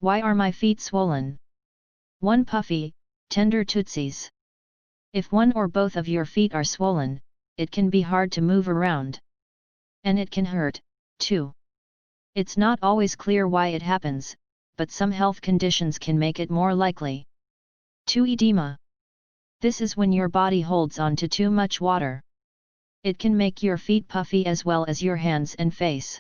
Why are my feet swollen? 1. Puffy, tender Tootsies. If one or both of your feet are swollen, it can be hard to move around. And it can hurt, too. It's not always clear why it happens, but some health conditions can make it more likely. 2. Edema. This is when your body holds on to too much water. It can make your feet puffy as well as your hands and face.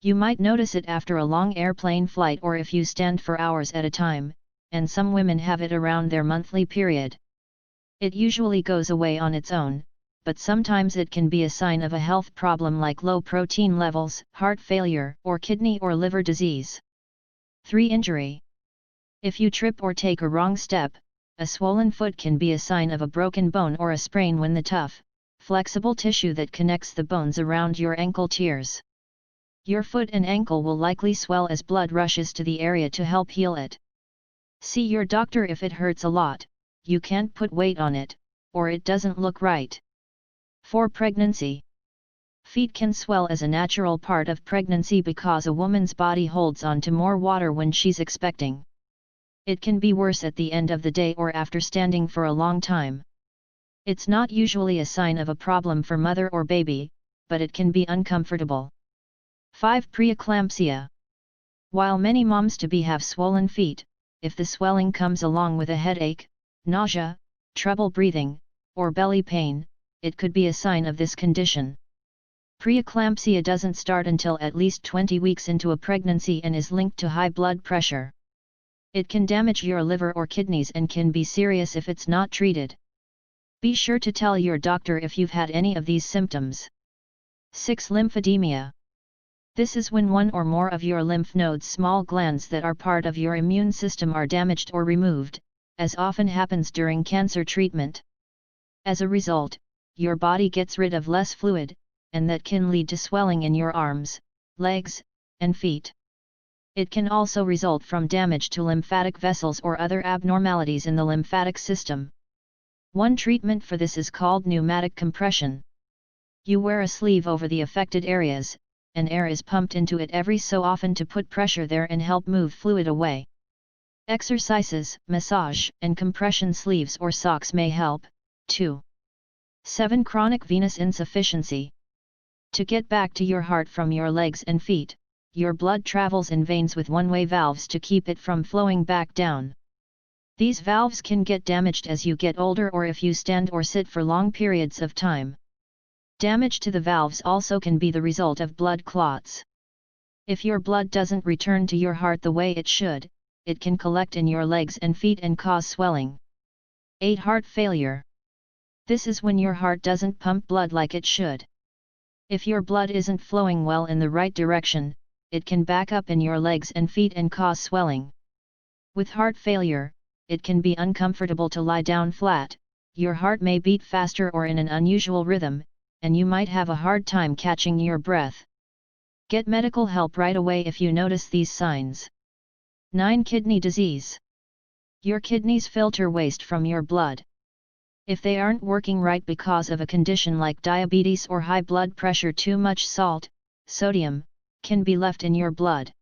You might notice it after a long airplane flight or if you stand for hours at a time, and some women have it around their monthly period. It usually goes away on its own, but sometimes it can be a sign of a health problem like low protein levels, heart failure, or kidney or liver disease. 3. Injury. If you trip or take a wrong step, a swollen foot can be a sign of a broken bone or a sprain when the tough, flexible tissue that connects the bones around your ankle tears. Your foot and ankle will likely swell as blood rushes to the area to help heal it. See your doctor if it hurts a lot, you can't put weight on it, or it doesn't look right. 4. Pregnancy. Feet can swell as a natural part of pregnancy because a woman's body holds on to more water when she's expecting. It can be worse at the end of the day or after standing for a long time. It's not usually a sign of a problem for mother or baby, but it can be uncomfortable. 5. Preeclampsia. While many moms-to-be have swollen feet, if the swelling comes along with a headache, nausea, trouble breathing, or belly pain, it could be a sign of this condition. Preeclampsia doesn't start until at least 20 weeks into a pregnancy and is linked to high blood pressure. It can damage your liver or kidneys and can be serious if it's not treated. Be sure to tell your doctor if you've had any of these symptoms. 6. Lymphedemia. This is when one or more of your lymph nodes, small glands that are part of your immune system, are damaged or removed, as often happens during cancer treatment. As a result, your body gets rid of less fluid, and that can lead to swelling in your arms, legs, and feet. It can also result from damage to lymphatic vessels or other abnormalities in the lymphatic system. One treatment for this is called pneumatic compression. You wear a sleeve over the affected areas, and air is pumped into it every so often to put pressure there and help move fluid away. Exercises, massage, and compression sleeves or socks may help, too. 7. Chronic venous insufficiency. To get back to your heart from your legs and feet, your blood travels in veins with one-way valves to keep it from flowing back down. These valves can get damaged as you get older or if you stand or sit for long periods of time. Damage to the valves also can be the result of blood clots. If your blood doesn't return to your heart the way it should, it can collect in your legs and feet and cause swelling. 8. Heart failure. This is when your heart doesn't pump blood like it should. If your blood isn't flowing well in the right direction, it can back up in your legs and feet and cause swelling. With heart failure, it can be uncomfortable to lie down flat, your heart may beat faster or in an unusual rhythm, and you might have a hard time catching your breath. Get medical help right away if you notice these signs. 9. Kidney disease. Your kidneys filter waste from your blood. If they aren't working right because of a condition like diabetes or high blood pressure, too much salt, sodium, can be left in your blood.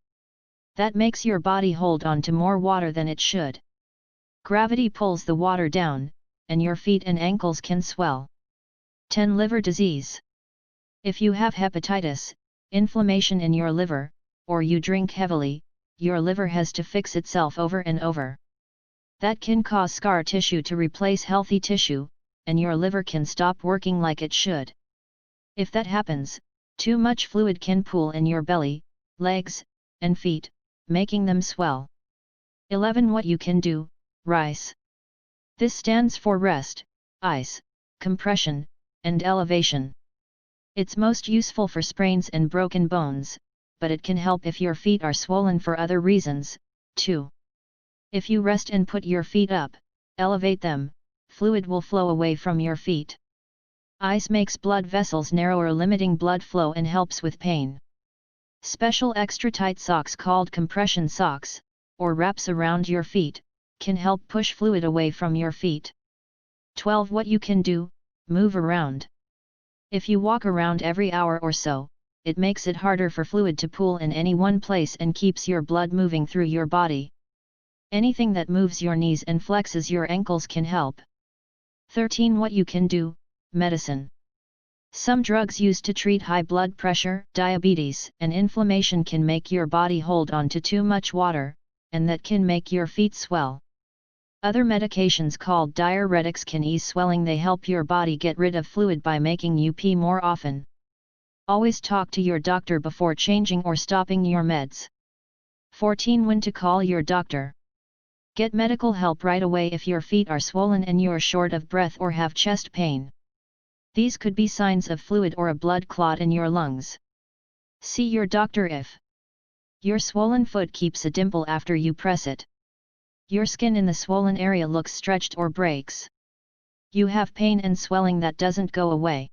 That makes your body hold on to more water than it should. Gravity pulls the water down, and your feet and ankles can swell. 10. Liver disease. If you have hepatitis, inflammation in your liver, or you drink heavily, your liver has to fix itself over and over. That can cause scar tissue to replace healthy tissue, and your liver can stop working like it should. If that happens, too much fluid can pool in your belly, legs, and feet, making them swell. 11. What you can do. RICE. This stands for rest, ice, compression, and elevation. It's most useful for sprains and broken bones, but it can help if your feet are swollen for other reasons, too. If you rest and put your feet up, elevate them, fluid will flow away from your feet. Ice makes blood vessels narrower, limiting blood flow and helps with pain. Special extra tight socks called compression socks, or wraps around your feet, can help push fluid away from your feet. 12. What you can do. Move around. If you walk around every hour or so, it makes it harder for fluid to pool in any one place and keeps your blood moving through your body. Anything that moves your knees and flexes your ankles can help. 13. What you can do: medicine. Some drugs used to treat high blood pressure, diabetes, and inflammation can make your body hold on to too much water, and that can make your feet swell. Other medications called diuretics can ease swelling. They help your body get rid of fluid by making you pee more often. Always talk to your doctor before changing or stopping your meds. 14. When to call your doctor. Get medical help right away if your feet are swollen and you're short of breath or have chest pain. These could be signs of fluid or a blood clot in your lungs. See your doctor if your swollen foot keeps a dimple after you press it. Your skin in the swollen area looks stretched or breaks. You have pain and swelling that doesn't go away.